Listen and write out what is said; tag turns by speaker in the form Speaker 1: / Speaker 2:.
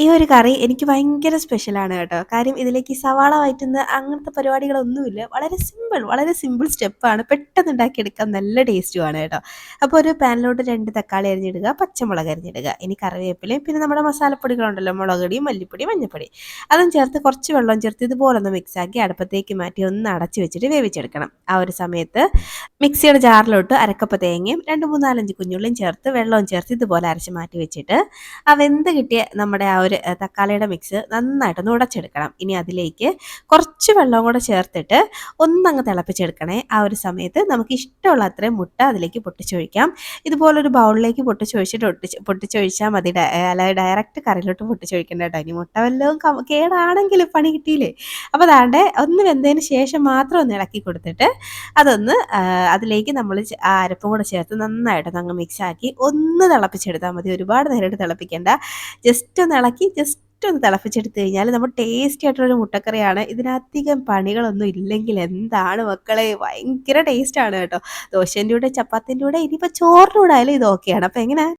Speaker 1: ഈ ഒരു കറി എനിക്ക് ഭയങ്കര സ്പെഷ്യലാണ് കേട്ടോ. കാര്യം ഇതിലേക്ക് സവാള വഴറ്റുന്ന അങ്ങനത്തെ പരിപാടികളൊന്നുമില്ല. വളരെ സിമ്പിൾ സ്റ്റെപ്പാണ്. പെട്ടെന്ന് ഉണ്ടാക്കിയെടുക്കാം. നല്ല ടേസ്റ്റുമാണ് കേട്ടോ. അപ്പോൾ ഒരു പാനിലോട്ട് 2 തക്കാളി അരിഞ്ഞിടുക, പച്ചമുളക് അരിഞ്ഞിടുക. ഇനി കറിവേപ്പിലയും പിന്നെ നമ്മുടെ മസാലപ്പൊടികളുണ്ടല്ലോ മുളക് പൊടി, മല്ലിപ്പൊടി, മഞ്ഞൾപ്പൊടി. അതും ചേർത്ത് കുറച്ച് വെള്ളം ചേർത്ത് ഇതുപോലൊന്ന് മിക്സാക്കി അടുപ്പത്തേക്ക് മാറ്റി ഒന്ന് അടച്ച് വെച്ചിട്ട് വേവിച്ചെടുക്കണം. ആ ഒരു സമയത്ത് മിക്സിയുടെ ജാറിലോട്ട് അരക്കപ്പ് തേങ്ങയും 2, 3, 4, 5 കുഞ്ഞുള്ളിയും ചേർത്ത് വെള്ളവും ചേർത്ത് ഇതുപോലെ അരച്ച് മാറ്റി വെച്ചിട്ട് ആ വെന്ത് കിട്ടിയ നമ്മുടെ ആ ഒരു തക്കാളിയുടെ മിക്സ് നന്നായിട്ടൊന്ന് ഉടച്ചെടുക്കണം. ഇനി അതിലേക്ക് കുറച്ച് വെള്ളം കൂടെ ചേർത്തിട്ട് ഒന്നങ്ങ് തിളപ്പിച്ചെടുക്കണേ. ആ ഒരു സമയത്ത് നമുക്ക് ഇഷ്ടമുള്ള അത്രയും മുട്ട അതിലേക്ക് പൊട്ടിച്ചൊഴിക്കാം. ഇതുപോലൊരു ബൗളിലേക്ക് പൊട്ടിച്ചൊഴിച്ചിട്ട് പൊട്ടിച്ചൊഴിച്ചാൽ മതി. അല്ലാതെ ഡയറക്റ്റ് കറിയിലോട്ട് പൊട്ടിച്ചൊഴിക്കേണ്ട കേട്ടോ. ഇനി മുട്ട വല്ലതും കേടാണെങ്കിൽ പണി കിട്ടിയില്ലേ. അപ്പോൾ ദാണ്ടെ ഒന്ന് വെന്തതിന് ശേഷം മാത്രം ഒന്ന് ഇളക്കി കൊടുത്തിട്ട് അതൊന്ന് അതിലേക്ക് നമ്മൾ ആ അരപ്പും കൂടെ ചേർത്ത് നന്നായിട്ടൊന്ന് അങ്ങ് മിക്സാക്കി ഒന്ന് തിളപ്പിച്ചെടുത്താൽ മതി. ഒരുപാട് നേരിട്ട് തിളപ്പിക്കേണ്ട. ജസ്റ്റ് ഒന്ന് ഇളക്കി ഒന്ന് തിളപ്പിച്ചെടുത്ത് കഴിഞ്ഞാൽ നമ്മുടെ ടേസ്റ്റി ആയിട്ടുള്ളൊരു മുട്ടക്കറിയാണ്. ഇതിനധികം പണികളൊന്നും ഇല്ലെങ്കിൽ എന്താണ് മക്കളെ, ഭയങ്കര ടേസ്റ്റാണ് കേട്ടോ. ദോശേൻ്റെ കൂടെ ചപ്പാത്തിൻ്റെ കൂടെ ഇനിയിപ്പോൾ ചോറിൻ്റെ കൂടെ ആയാലും ഇത് ഓക്കെയാണ്. അപ്പോൾ എങ്ങനെ